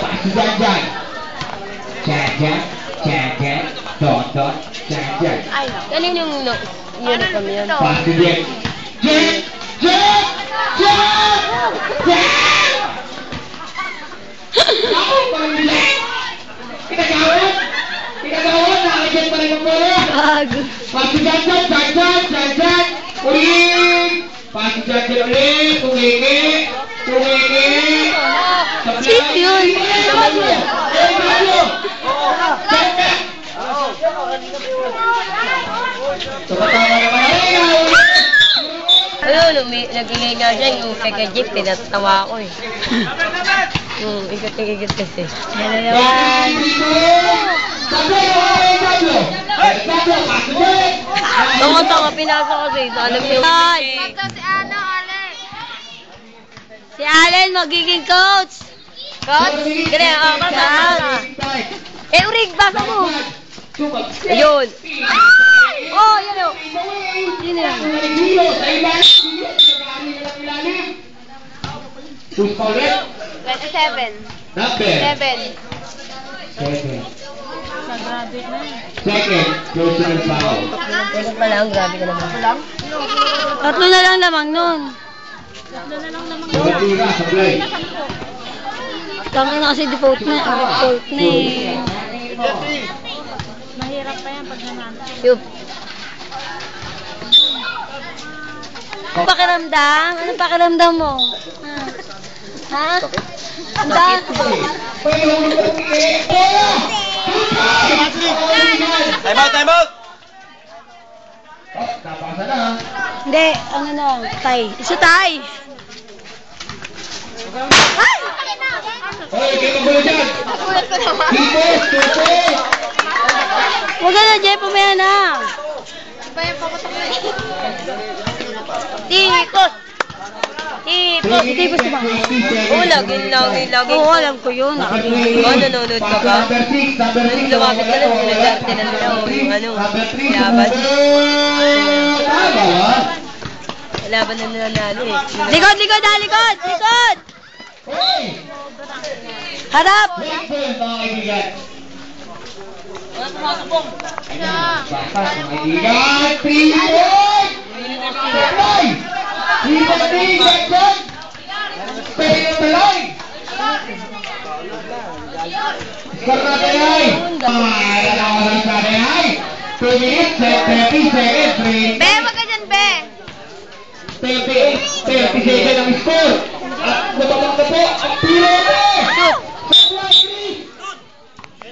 Pasi Janjan. Janjan. Janjan. Tonton. Janjan. Galing yung uniform yun. Pasi Jen. Jen. Jen. Jen. Jen. Ako, pamilya. Kinagawin. Kinagawin. Nakagyan pa rin ang pera. Pasi Janjan. Janjan. Janjan. Ulit. Pasi Janjan ulit. Tumiki. Tumiki. Sip yun. Naman mo yan. Ayun, nag-ingay nga dyan yung kaka-jeep, pinatawa ako eh. Ikot-ikot kasi. Yan na naman. Tungo-tungo, pinasok kasi. Alam niyo. Si Allen magiging coach. Coach? Ganyan, coach. Urig, basa mo. Ayun. Oh, yan o. Yun yan. 27. Number 7. 7. Second, personal foul. Tulog pa lang, grabe ka naman. Tatlo na lang lamang nun. Tira sa play. Tangin na kasi default na eh. Mahirap pa yan pag nanalo. Yup. Anong pakiramdam? Anong pakiramdam mo? Ha? Anda? Time out, time out! Tapasan na. Hindi, ano na, tay. Isa tay! Ay! Hoy, kayo magulo dyan. Tipos, tipos. Huwag ka na, Jeff, umaya na. Tikos! Tipos! Tipos ba? Oo, lagi. Oo, alam ko yun. Nanonood ka ba? Nung lumapit ka lang, tinan mo na yung laban. Laban na nanalo eh. Likod, likod, likod! Likod! Harap! Be, wag ka dyan, Be! 30 seconds ang score. At nababang na po ang tiro.